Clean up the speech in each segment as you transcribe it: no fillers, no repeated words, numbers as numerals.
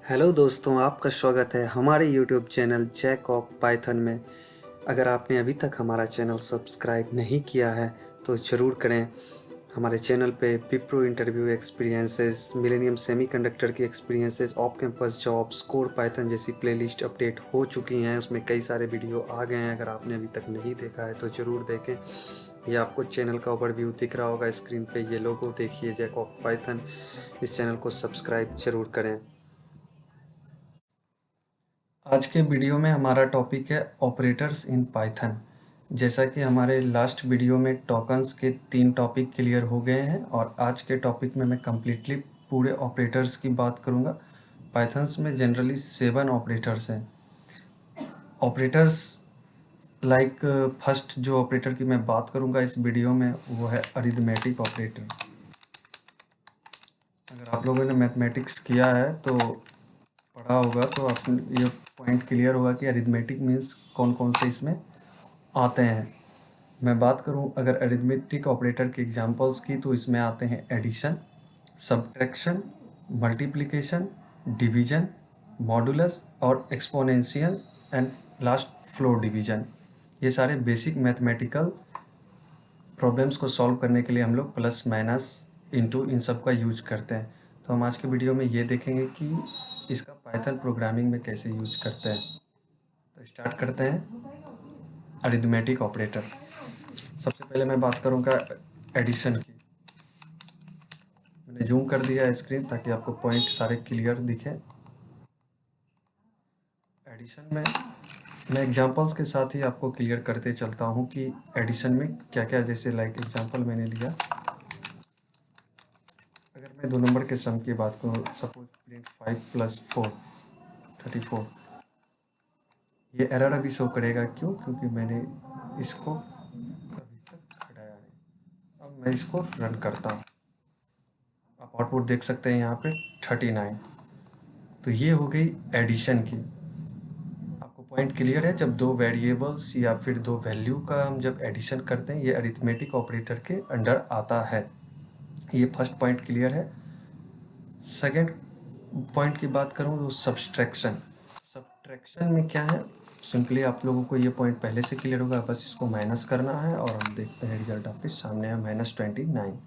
Hello दोस्तों, आपका स्वागत है हमारे YouTube channel Jack of Python में। अगर आपने अभी तक हमारा चैनल सब्सक्राइब नहीं किया है तो ज़रूर करें। हमारे चैनल पे Wipro interview experiences, Millennium semiconductor की experiences, off campus jobs, core python जैसी प्लेलिस्ट अपडेट हो चुकी हैं। उसमें कई सारे वीडियो आ गए हैं। अगर आपने अभी तक नहीं देखा है तो ज़रूर देखें। ये आपको चैनल का ओवरव्यू दिख रहा होगा स्क्रीन पे। ये लोगो देखिए, जैक ऑफ पाइथन। इस चैनल को सब्सक्राइब ज़रूर करें। आज के वीडियो में हमारा टॉपिक है ऑपरेटर्स इन पाइथन। जैसा कि हमारे लास्ट वीडियो में टोकन्स के 3 टॉपिक क्लियर हो गए हैं और आज के टॉपिक में मैं कम्प्लीटली पूरे ऑपरेटर्स की बात करूंगा। पाइथन्स में जनरली 7 ऑपरेटर्स हैं। ऑपरेटर्स लाइक फर्स्ट जो ऑपरेटर की मैं बात करूंगा इस वीडियो में वो है अरिथमेटिक ऑपरेटर। अगर आप लोगों ने मैथमेटिक्स किया है तो पढ़ा होगा तो आप ये पॉइंट क्लियर होगा कि अरिथमेटिक मीन्स कौन कौन से इसमें आते हैं। मैं बात करूं अगर अरिथमेटिक ऑपरेटर के एग्जांपल्स की तो इसमें आते हैं addition, subtraction, multiplication, division, modulus और exponential and last floor division. ये सारे बेसिक मैथमेटिकल प्रॉब्लम्स को सॉल्व करने के लिए हम लोग प्लस माइनस इंटू इन सब का यूज करते हैं। तो हम आज के वीडियो में ये देखेंगे कि इसका पाइथन प्रोग्रामिंग में कैसे यूज करते हैं। तो स्टार्ट करते हैं अरिथमेटिक ऑपरेटर। सबसे पहले मैं बात करूंगा एडिशन की। मैंने जूम कर दिया स्क्रीन ताकि आपको पॉइंट सारे क्लियर दिखे। एडिशन में मैं एग्जांपल्स के साथ ही आपको क्लियर करते चलता हूं कि एडिशन में क्या क्या, जैसे लाइक एग्जांपल मैंने लिया। अगर मैं 2 नंबर के सम की बात करूं, सपोज प्रिंट 5 + 4 34, ये एरर अभी शो करेगा। क्यों? क्योंकि मैंने इसको अभी तक हटाया नहीं। अब मैं इसको रन करता हूँ। आप आउटपुट देख सकते हैं यहाँ पे 39। तो ये हो गई एडिशन की। आपको पॉइंट क्लियर है? जब 2 वेरिएबल्स या फिर 2 वैल्यू का हम जब एडिशन करते हैं ये अरिथमेटिक ऑपरेटर के अंडर आता है। ये फर्स्ट पॉइंट क्लियर है। सेकंड पॉइंट की बात करूँ तो सब्सट्रैक्शन। सब्ट्रैक्शन में क्या है? सिंपली आप लोगों को ये पॉइंट पहले से क्लियर होगा, बस इसको माइनस करना है और हम देखते हैं रिजल्ट आपके सामने है -29।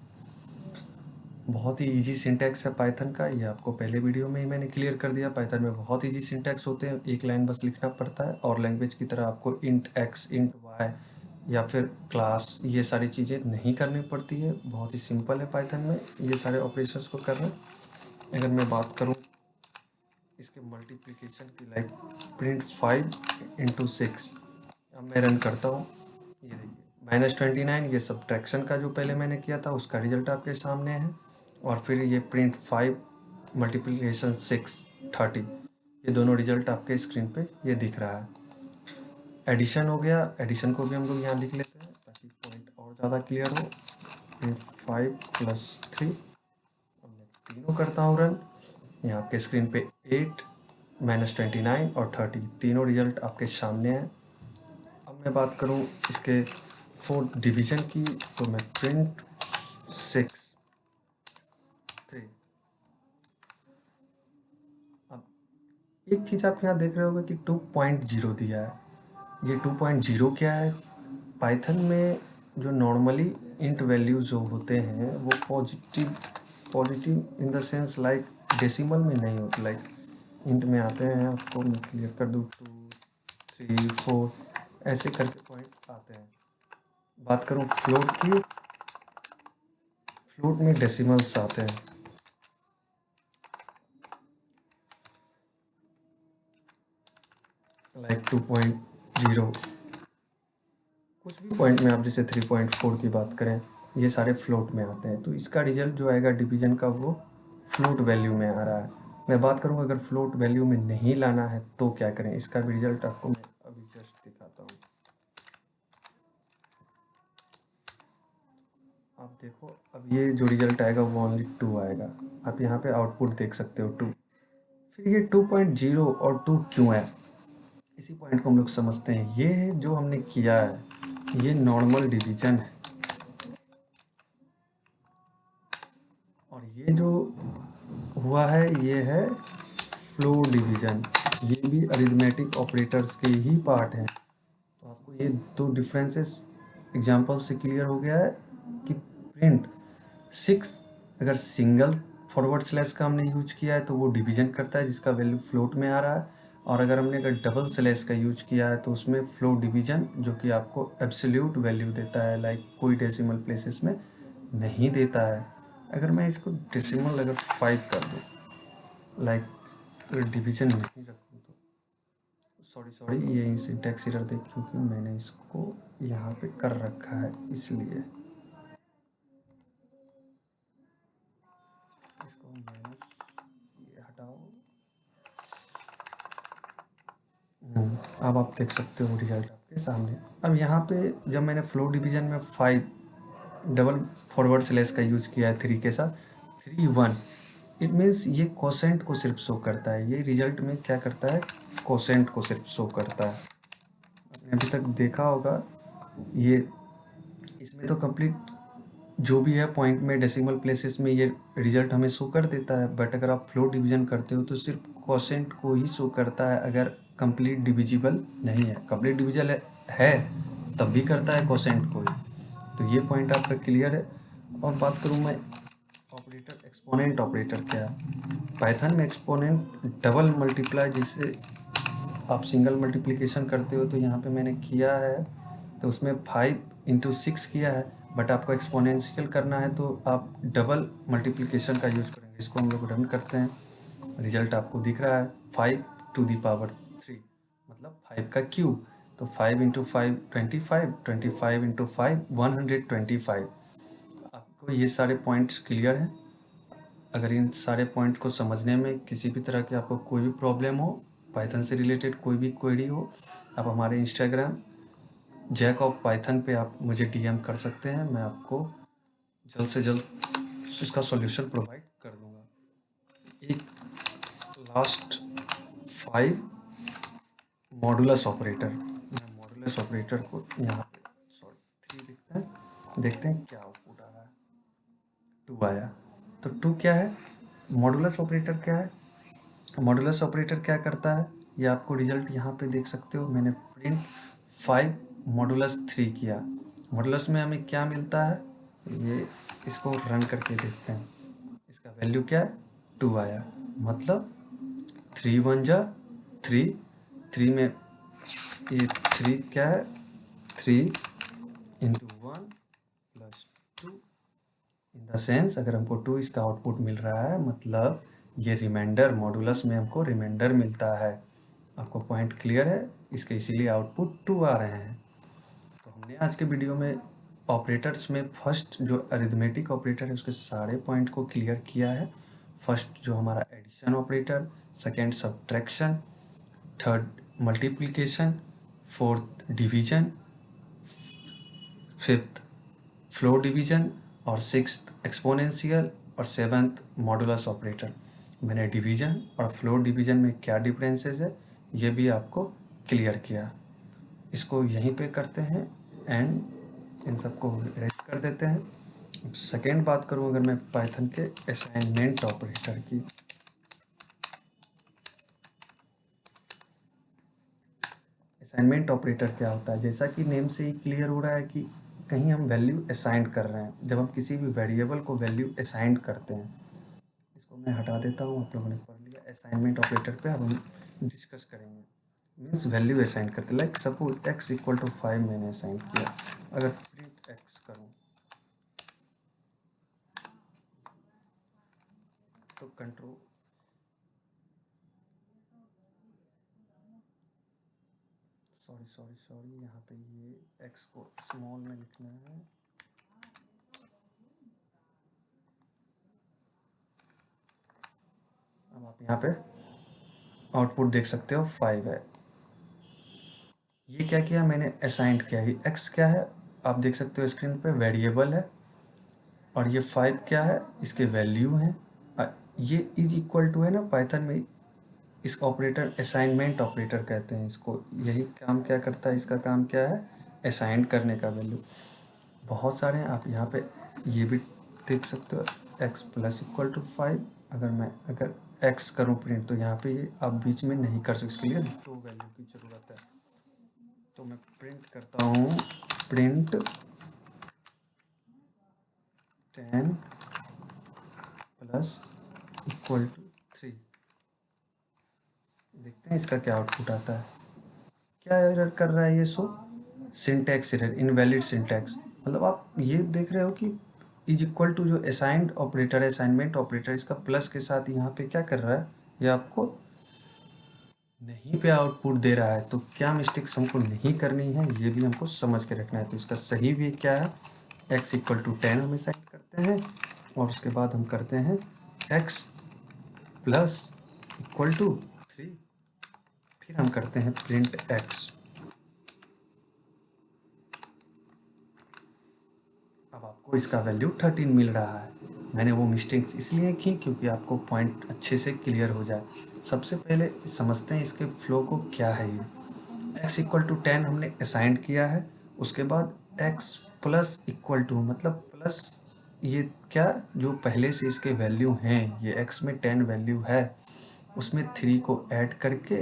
बहुत ही इजी सिंटैक्स है पाइथन का। ये आपको पहले वीडियो में ही मैंने क्लियर कर दिया। पाइथन में बहुत इजी सिंटैक्स होते हैं, एक लाइन बस लिखना पड़ता है और लैंग्वेज की तरह आपको इंट एक्स, इंट वाई या फिर क्लास ये सारी चीज़ें नहीं करनी पड़ती है। बहुत ही सिंपल है पाइथन में ये सारे ऑपरेशंस को करना। अगर मैं बात करूँ इसके मल्टीप्लिकेशन की, लाइक प्रिंट 5 × 6, अब मैं रन करता हूँ। ये देखिए -29, ये सब्ट्रैक्शन का जो पहले मैंने किया था उसका रिजल्ट आपके सामने है। और फिर ये प्रिंट 5 × 6 30, ये दोनों रिजल्ट आपके स्क्रीन पे ये दिख रहा है। एडिशन हो गया। एडिशन को भी हम लोग यहाँ लिख लेते हैं ताकि पॉइंट और ज़्यादा क्लियर हो। प्रिंट 5 + 3, अब मैं तीनों करता हूँ रन। यहाँ आपके स्क्रीन पे 8, -29 और 30 तीनों रिजल्ट आपके सामने हैं। अब मैं बात करूँ इसके 4th डिवीजन की तो मैं प्रिंट 6 3। अब एक चीज़ आप यहाँ देख रहे होगे कि 2.0 दिया है। ये 2.0 क्या है? पाइथन में जो नॉर्मली इंट वैल्यू जो होते हैं वो positive in the sense like decimal में नहीं होते, लाइक इंट में आते हैं। आपको मैं क्लियर कर दूँ 2 3 4 ऐसे करके पॉइंट आते हैं। बात करूँ फ्लोट की, फ्लोट में डेसिमल्स आते हैं। लाइक 2.0, कुछ भी पॉइंट में आप जैसे 3.4 की बात करें, ये सारे फ्लोट में आते हैं। तो इसका रिजल्ट जो आएगा डिवीजन का वो फ्लोट वैल्यू में आ रहा है। मैं बात करूँ अगर फ्लोट वैल्यू में नहीं लाना है तो क्या करें, इसका भी रिजल्ट आपको मैं अभी जस्ट दिखाता हूँ। आप देखो, अब ये जो रिजल्ट आएगा वो ओनली 2 आएगा। आप यहाँ पे आउटपुट देख सकते हो 2। फिर ये 2.0 और 2 क्यों है, इसी पॉइंट को हम लोग समझते हैं। ये जो हमने किया है ये नॉर्मल डिवीजन है और ये जो हुआ है ये है फ्लो डिवीजन, ये भी अरिथमेटिक ऑपरेटर्स के ही पार्ट हैं। तो आपको ये दो डिफरेंसेस एग्जांपल से क्लियर हो गया है कि प्रिंट 6 अगर सिंगल फॉरवर्ड स्लैश का हमने यूज किया है तो वो डिवीजन करता है जिसका वैल्यू फ्लोट में आ रहा है, और अगर हमने डबल स्लैश का यूज किया है तो उसमें फ्लो डिवीजन जो कि आपको एब्सोल्यूट वैल्यू देता है, लाइक कोई डेसिमल प्लेसेस में नहीं देता है। अगर मैं इसको डेसिमल अगर 5 कर दूँ, लाइक डिवीजन नहीं रखूँ तो सॉरी ये सिंटैक्स एरर देख, क्योंकि मैंने इसको यहाँ पे कर रखा है इसलिए इसको माइनस ये हटाओ। अब आप देख सकते हो रिजल्ट आपके सामने। अब यहाँ पे जब मैंने फ्लो डिवीजन में 5 डबल फॉरवर्ड स्लैश का यूज किया है 3 के साथ, 3 1, इट मीन्स ये कोसेंट को सिर्फ शो करता है। ये रिजल्ट में क्या करता है, कोसेंट को सिर्फ शो करता है। आपने अभी तक देखा होगा ये, इसमें तो कंप्लीट जो भी है पॉइंट में डेसिमल प्लेसेस में ये रिजल्ट हमें शो कर देता है, बट अगर आप फ्लो डिवीजन करते हो तो सिर्फ कोसेंट को ही शो करता है अगर कंप्लीट डिविजिबल नहीं है। कंप्लीट डिविजिबल है तब भी करता है कोसेंट को ही। तो ये पॉइंट आपका क्लियर है। और बात करूँ मैं ऑपरेटर, एक्सपोनेंट ऑपरेटर क्या है। पाइथन में एक्सपोनेंट डबल मल्टीप्लाई, जिससे आप सिंगल मल्टीप्लिकेशन करते हो तो यहाँ पे मैंने किया है तो उसमें 5 × 6 किया है, बट आपको एक्सपोनेंशियल करना है तो आप डबल मल्टीप्लिकेशन का यूज़ करेंगे। इसको हम लोग रन करते हैं, रिजल्ट आपको दिख रहा है 5⁻3, मतलब 5 का क्यूब। तो 5 × 5 25, 25 × 5 125। आपको ये सारे पॉइंट्स क्लियर हैं। अगर इन सारे पॉइंट को समझने में किसी भी तरह की आपको कोई भी प्रॉब्लम हो, पाइथन से रिलेटेड कोई भी क्वेरी हो, आप हमारे इंस्टाग्राम जैक ऑफ पाइथन पे आप मुझे डीएम कर सकते हैं। मैं आपको जल्द से जल्द इसका सॉल्यूशन प्रोवाइड कर दूंगा। एक लास्ट 5 मॉडुलस ऑपरेटर, मैं मॉडुलस ऑपरेटर को यहाँ पे 3 लिखते हैं, देखते हैं क्या आउटपुट आ रहा है। 2 आया। तो 2 क्या है, मॉडुलस ऑपरेटर क्या है। मॉडुलस ऑपरेटर क्या करता है, ये आपको रिजल्ट यहाँ पे देख सकते हो। मैंने प्रिंट 5 मॉडुलस 3 किया। मॉडुलस में हमें क्या मिलता है, ये इसको रन करके देखते हैं। इसका वैल्यू क्या है, 2 आया। मतलब 3 1 जा 3, 3 में ये 3 क्या है, 3 × 1 + 2 इन द सेंस, अगर हमको 2 इसका आउटपुट मिल रहा है मतलब ये रिमाइंडर, मॉडुलस में हमको रिमाइंडर मिलता है। आपको पॉइंट क्लियर है, इसके इसीलिए आउटपुट 2 आ रहे हैं। तो हमने आज के वीडियो में ऑपरेटर्स में फर्स्ट जो अरिथमेटिक ऑपरेटर है उसके सारे पॉइंट को क्लियर किया है। फर्स्ट जो हमारा addition operator, second subtraction, third multiplication, fourth division, fifth floor division, और सिक्स्थ एक्सपोनेंशियल, और सेवन्थ मॉडुलस ऑपरेटर। मैंने डिवीजन और फ्लो डिवीजन में क्या डिफरेंसेस है ये भी आपको क्लियर किया। इसको यहीं पे करते हैं एंड इन सबको इरेज कर देते हैं। सेकेंड बात करूं अगर मैं पाइथन के असाइनमेंट ऑपरेटर की, असाइनमेंट ऑपरेटर क्या होता है, जैसा कि नेम से ही क्लियर हो रहा है कि कहीं हम वैल्यू असाइन कर रहे हैं। जब हम किसी भी वेरिएबल को वैल्यू असाइन करते हैं, इसको मैं हटा देता हूँ, आप लोगों ने पढ़ लिया। असाइनमेंट ऑपरेटर पे अब हम डिस्कस करेंगे। मीन्स वैल्यू असाइन करते, लाइक सपोज x = 5 मैंने असाइन किया। अगर प्रिंट x करूँ तो कंट्रोल, सॉरी यहाँ पे ये x को स्मॉल में लिखना है। अब आप यहाँ पे आउटपुट देख सकते हो 5 है। ये क्या किया मैंने, असाइंड किया। ये x क्या है आप देख सकते हो स्क्रीन पे, वेरिएबल है। और ये 5 क्या है, इसके वैल्यू है। ये इज इक्वल टू है ना पाइथन में, इस ऑपरेटर असाइनमेंट ऑपरेटर कहते हैं इसको। यही काम क्या करता है, इसका काम क्या है, असाइन करने का वैल्यू। बहुत सारे हैं, आप यहाँ पे ये भी देख सकते हो, x + = 5। अगर एक्स करूँ प्रिंट, तो यहाँ पे ये आप बीच में नहीं कर सकते, इसके लिए 2 वैल्यू की ज़रूरत है। तो मैं प्रिंट करता हूँ प्रिंट 10 प्लस इक्वल टू 3। देखते हैं इसका क्या आउटपुट आता है। क्या एरर कर रहा है ये show? Syntax error, invalid syntax. मतलब आप ये देख रहे हो कि इज इक्वल टू जो असाइंड ऑपरेटर है, असाइनमेंट ऑपरेटर, इसका प्लस के साथ यहाँ पे क्या कर रहा है, ये आपको नहीं पे आउटपुट दे रहा है। तो क्या मिस्टेक्स हमको नहीं करनी है, ये भी हमको समझ के रखना है। तो इसका सही वे क्या है, x इक्वल टू 10 हम असाइन करते हैं, और उसके बाद हम करते हैं x प्लस इक्वल टू 3, फिर हम करते हैं प्रिंट x। अब आपको इसका वैल्यू 13 मिल रहा है। मैंने वो मिस्टेक्स इसलिए की क्योंकि आपको पॉइंट अच्छे से क्लियर हो जाए। सबसे पहले समझते हैं इसके फ्लो को, क्या है ये। x इक्वल टू 10 हमने असाइन किया है, उसके बाद x प्लस इक्वल टू, मतलब प्लस ये क्या, जो पहले से इसके वैल्यू हैं, ये x में 10 वैल्यू है, उसमें 3 को ऐड करके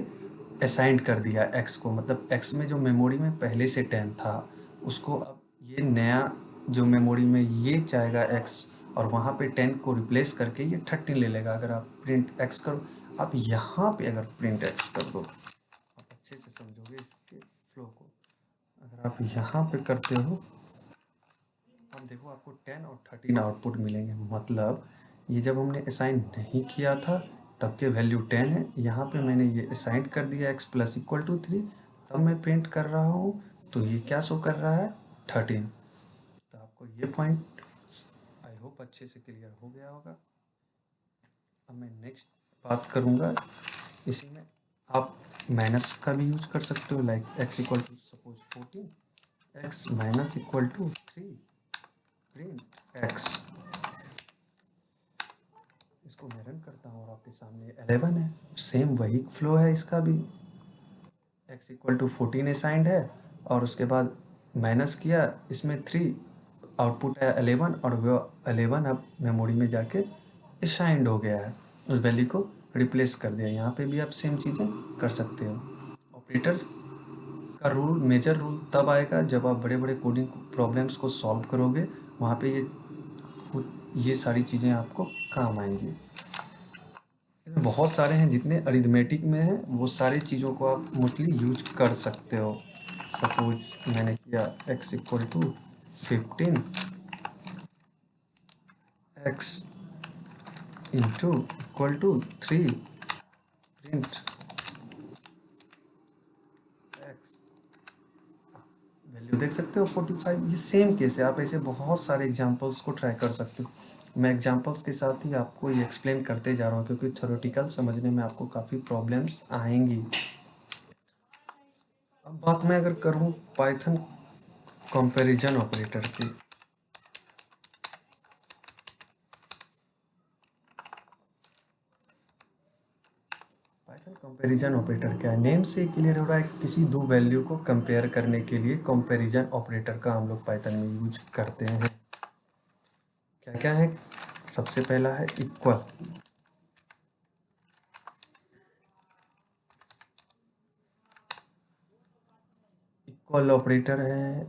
असाइन कर दिया x को। मतलब x में जो मेमोरी में पहले से 10 था, उसको अब ये नया जो मेमोरी में ये जाएगा x, और वहाँ पे 10 को रिप्लेस करके ये 13 ले लेगा। अगर आप प्रिंट x करो, आप यहाँ पे अगर प्रिंट x कर दो, आप अच्छे से समझोगे इसके फ्लो को। अगर आप यहाँ पे करते हो, अब देखो आपको 10 और 13 आउटपुट मिलेंगे। मतलब ये जब हमने असाइन नहीं किया था तब के वैल्यू 10 है, यहाँ पे मैंने ये असाइन कर दिया x प्लस इक्वल टू 3, तब मैं प्रिंट कर रहा हूँ, तो ये क्या शो कर रहा है, 13। तो आपको ये पॉइंट आई होप अच्छे से क्लियर हो गया होगा। अब मैं नेक्स्ट बात करूँगा, इसी में आप माइनस का भी यूज कर सकते हो, like x equal to suppose 14, x minus equal to 3, print x। इसको मैं रन करता हूँ और आपके सामने 11 है। सेम वही फ्लो है इसका भी, x इक्वल टू 14 असाइंड है, और उसके बाद माइनस किया, इसमें 3 आउटपुट है 11, और वो 11 अब मेमोरी में जाके असाइंड हो गया है, उस वैल्यू को रिप्लेस कर दिया। यहाँ पे भी आप सेम चीज़ें कर सकते हो। ऑपरेटर्स का रूल, मेजर रूल तब आएगा जब आप बड़े बड़े कोडिंग प्रॉब्लम्स को सॉल्व करोगे, वहाँ पे ये सारी चीज़ें आपको काम आएंगी। बहुत सारे हैं, जितने अरिथमेटिक में हैं वो सारी चीज़ों को आप मोस्टली यूज कर सकते हो। सपोज मैंने किया x equal to 15, x into equal to 3, print x। Value देख सकते हो 45। ये सेम केस है, आप ऐसे बहुत सारे एग्जांपल्स को ट्राई कर सकते हो। मैं एग्जांपल्स के साथ ही आपको ये एक्सप्लेन करते जा रहा हूँ, क्योंकि थ्योरेटिकल समझने में आपको काफ़ी प्रॉब्लम्स आएंगी। अब बात मैं अगर करूँ पाइथन कंपैरिजन ऑपरेटर की, पाइथन कंपैरिजन ऑपरेटर क्या है, नेम से क्लियर हो रहा है, किसी दो वैल्यू को कंपेयर करने के लिए कंपैरिजन ऑपरेटर का हम लोग पाइथन में यूज करते हैं। क्या क्या है, सबसे पहला है इक्वल। इक्वल ऑपरेटर है,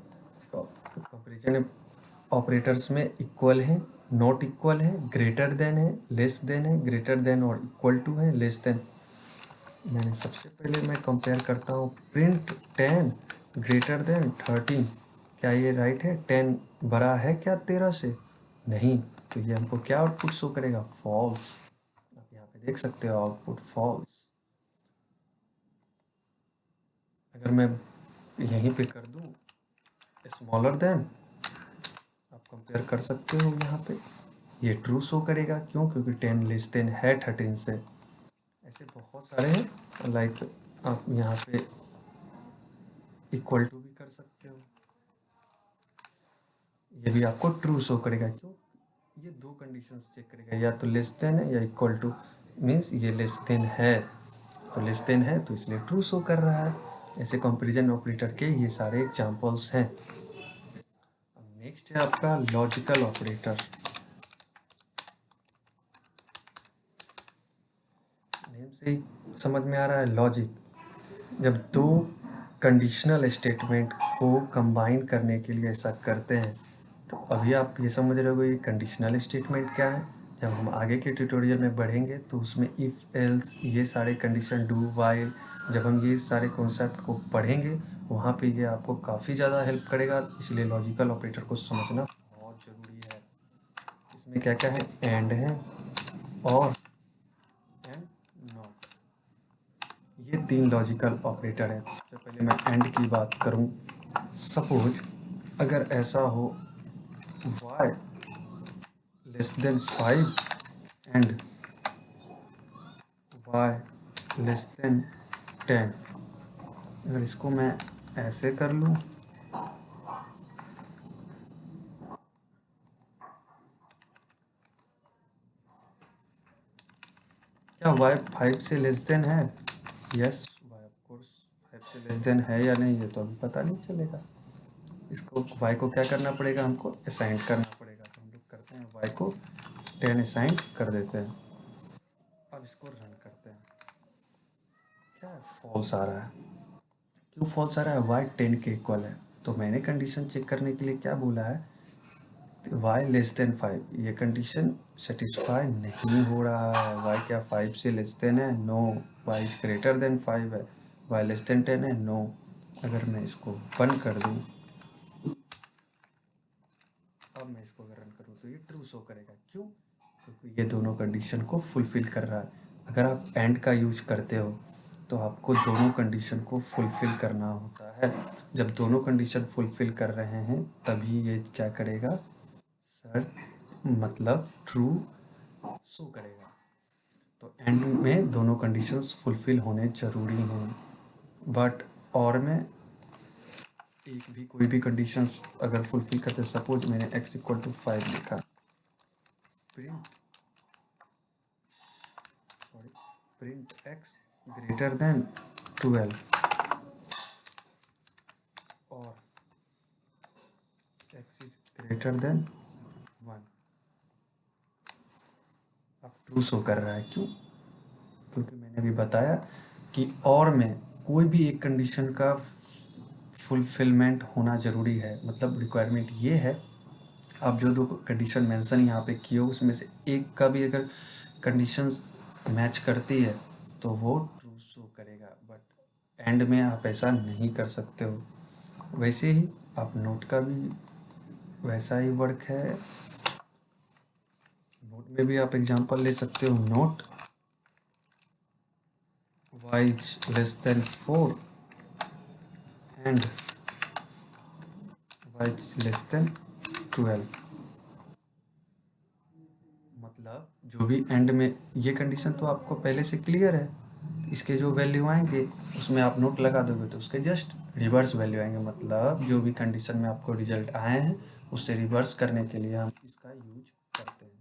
कंपैरिजन ऑपरेटर्स में इक्वल है, नॉट इक्वल है, ग्रेटर देन है, लेस देन है, ग्रेटर देन और इक्वल टू है, लेस देन। मैंने सबसे पहले मैं कंपेयर करता हूँ प्रिंट 10 ग्रेटर देन 13। क्या ये राइट है? 10 बड़ा है क्या 13 से? नहीं। तो ये हमको क्या आउटपुट शो करेगा? फॉल्स। आप यहाँ पे देख सकते हो आउटपुट फॉल्स। अगर मैं यहीं पे कर दूँ स्मॉलर देन, आप कंपेयर कर सकते हो यहाँ पे, ये ट्रू शो करेगा। क्यों? क्योंकि 10 लेस देन है 13 से। ऐसे बहुत सारे हैं, लाइक आप यहाँ पे इक्वल टू भी कर सकते हो, ये भी आपको ट्रू शो करेगा। क्यों? ये दो कंडीशंस चेक करेगा, या तो लेस देन है या इक्वल टू, मीन्स ये लेस देन है, तो लेस देन है तो इसलिए ट्रू शो कर रहा है। ऐसे कंपैरिजन ऑपरेटर के ये सारे एग्जांपल्स हैं। नेक्स्ट है आपका लॉजिकल ऑपरेटर। से ही समझ में आ रहा है लॉजिक। जब दो कंडीशनल स्टेटमेंट को कंबाइन करने के लिए ऐसा करते हैं तो अभी आप ये समझ रहे हो ये कंडीशनल स्टेटमेंट क्या है। जब हम आगे के ट्यूटोरियल में बढ़ेंगे तो उसमें इफ़ एल्स ये सारे कंडीशन डू वाइल, जब हम ये सारे कॉन्सेप्ट को पढ़ेंगे वहाँ पे ये आपको काफ़ी ज़्यादा हेल्प करेगा। इसलिए लॉजिकल ऑपरेटर को समझना बहुत ज़रूरी है। इसमें क्या क्या है, एंड है और एंड नॉट, ये 3 लॉजिकल ऑपरेटर है। सबसे पहले मैं एंड की बात करूं, सपोज अगर ऐसा हो y less than 5 and y less than 10, अगर इसको मैं ऐसे कर लूं, क्या y 5 से लेस देन है? यस, y ऑफ कोर्स 5 से लेस देन है या नहीं ये तो अभी पता नहीं चलेगा। इसको y को क्या करना पड़ेगा, हमको असाइन करना पड़ेगा। तो हम लोग करते हैं y को 10 असाइन कर देते हैं। अब इसको रन करते हैं, क्या फॉल्स आ रहा है? क्यों फॉल्स आ रहा है? y 10 के इक्वल है। तो मैंने कंडीशन चेक करने के लिए क्या बोला है, y लेस देन 5, ये कंडीशन सेटिस्फाई नहीं हो रहा है। y क्या 5 से लेस देन है? No. y is greater than 5 है। y लेस देन 10 है? नो। अगर मैं इसको 1 कर दूं, अब मैं इसको अगर रन करूं तो ये ट्रू शो करेगा। क्यों? क्योंकि ये दोनों कंडीशन को फुलफिल कर रहा है। अगर आप एंड का यूज करते हो तो आपको दोनों कंडीशन को फुलफिल करना होता है। जब दोनों कंडीशन फुलफिल कर रहे हैं तभी ये क्या करेगा, सर मतलब ट्रू शो करेगा। तो एंड में दोनों कंडीशंस फुलफिल होने ज़रूरी हैं। बट और में एक भी कोई भी कंडीशंस अगर फुलफिल करते, सपोज मैंने x इक्वल टू 5 लिखा, print print x greater than 12 और x इज ग्रेटर देन 1, अब ट्रू शो कर रहा है। क्यों? क्योंकि मैंने अभी बताया कि और में कोई भी एक कंडीशन का फुलफिलमेंट होना ज़रूरी है। मतलब रिक्वायरमेंट ये है, आप जो दो कंडीशन मेंशन यहाँ पे किए हो उसमें से एक का भी अगर कंडीशंस मैच करती है तो वो ट्रू शो करेगा। बट एंड में आप ऐसा नहीं कर सकते हो। वैसे ही आप नोट का भी वैसा ही वर्क है। नोट में भी आप एग्जांपल ले सकते हो, note y is less than 4 and y is less than 12। मतलब जो भी एंड में, ये कंडीशन तो आपको पहले से क्लियर है, इसके जो वैल्यू आएंगे उसमें आप नोट लगा दोगे तो उसके जस्ट रिवर्स वैल्यू आएंगे। मतलब जो भी कंडीशन में आपको रिजल्ट आए हैं उससे रिवर्स करने के लिए हम इसका यूज करते हैं।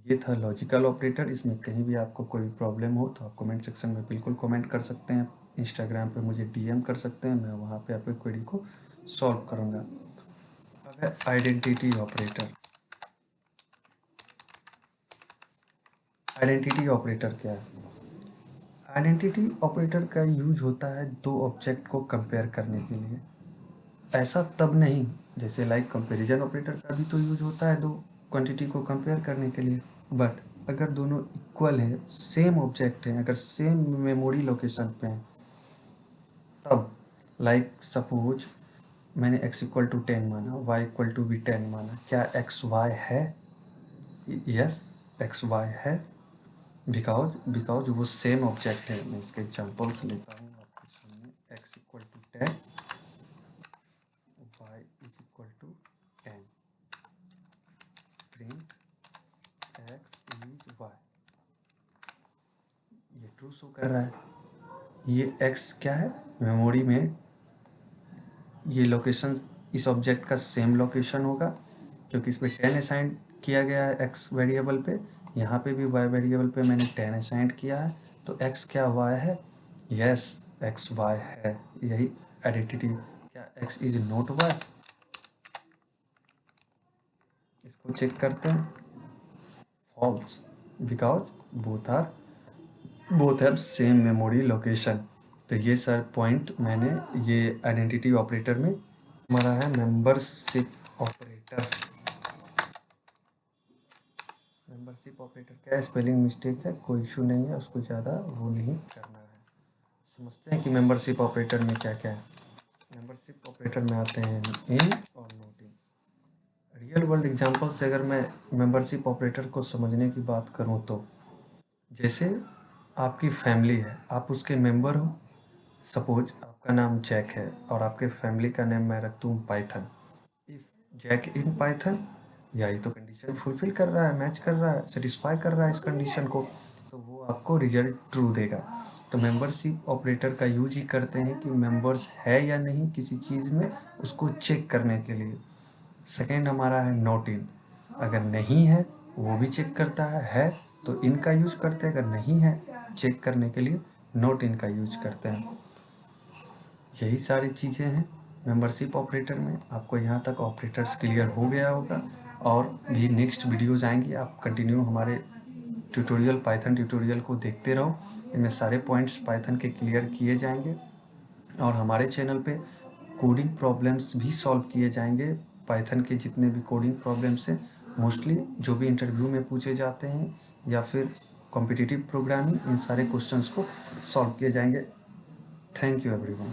ये था लॉजिकल ऑपरेटर। इसमें कहीं भी आपको कोई प्रॉब्लम हो तो आप कमेंट सेक्शन में बिल्कुल कमेंट कर सकते हैं। इंस्टाग्राम पे मुझे डीएम कर सकते हैं, मैं वहाँ पे आपके क्वेरी को सॉल्व करूँगा। अब है आइडेंटिटी ऑपरेटर। आइडेंटिटी ऑपरेटर क्या है? आइडेंटिटी ऑपरेटर का यूज होता है दो ऑब्जेक्ट को कंपेयर करने के लिए। ऐसा तब नहीं, जैसे लाइक कंपैरिजन ऑपरेटर का भी तो यूज होता है दो क्वांटिटी को कंपेयर करने के लिए। बट अगर दोनों इक्वल हैं, सेम ऑब्जेक्ट हैं, अगर सेम मेमोरी लोकेशन पे हैं, तब लाइक सपोज मैंने x इक्वल टू 10 माना, y इक्वल टू भी 10 माना, क्या एक्स वाई है? यस, एक्स वाई है। बिकॉज वो सेम ऑब्जेक्ट है। मैं इसके एग्जांपल्स लेता हूँ आपके सामने। x equal to 10, y is equal to 10, print x is y, ये ट्रू शो कर रहा है। ये x क्या है, मेमोरी में ये लोकेशन इस ऑब्जेक्ट का सेम लोकेशन होगा क्योंकि इस पर 10 असाइन किया गया है x वेरिएबल पे, यहाँ पे भी y वेरिएबल पे मैंने 10 असाइन किया है। तो x क्या y है? यस, x y है। यही आइडेंटिटी। क्या x इज नॉट y? इसको चेक करते हैं, false, because both are both have same memory location. तो ये सर पॉइंट मैंने ये आइडेंटिटी ऑपरेटर में हमारा है मेंबरशिप ऑपरेटर। मेंबरशिप ऑपरेटर क्या है, स्पेलिंग मिस्टेक है, कोई इशू नहीं है, उसको ज़्यादा वो नहीं करना है। समझते हैं कि मेंबरशिप ऑपरेटर में क्या क्या है। मेंबरशिप ऑपरेटर में आते हैं इन और not in. Real world example से अगर मैं मेंबरशिप ऑपरेटर को समझने की बात करूं तो जैसे आपकी फैमिली है, आप उसके मेंबर हो। सपोज आपका नाम जैक है और आपके फैमिली का नेम मैं रख दूँ Python. If Jack in Python, या ये तो कंडीशन फुलफिल कर रहा है, मैच कर रहा है, सेटिस्फाई कर रहा है इस कंडीशन को, तो वो आपको रिजल्ट ट्रू देगा। तो मेंबरशिप ऑपरेटर का यूज ही करते हैं कि मेंबर्स है या नहीं किसी चीज़ में, उसको चेक करने के लिए। सेकेंड हमारा है नॉट इन। अगर नहीं है वो भी चेक करता है तो इन का यूज करते हैं, अगर नहीं है चेक करने के लिए नॉट इन का यूज करते हैं। यही सारी चीज़ें हैं मेंबरशिप ऑपरेटर में। आपको यहाँ तक ऑपरेटर्स क्लियर हो गया होगा, और भी नेक्स्ट वीडियोज आएंगी, आप कंटिन्यू हमारे ट्यूटोरियल, पाइथन ट्यूटोरियल को देखते रहो। इनमें सारे पॉइंट्स पाइथन के क्लियर किए जाएंगे, और हमारे चैनल पे कोडिंग प्रॉब्लम्स भी सॉल्व किए जाएंगे। पाइथन के जितने भी कोडिंग प्रॉब्लम्स हैं, मोस्टली जो भी इंटरव्यू में पूछे जाते हैं या फिर कॉम्पिटिटिव प्रोग्रामिंग, इन सारे क्वेश्चंस को सॉल्व किए जाएंगे। Thank you everyone.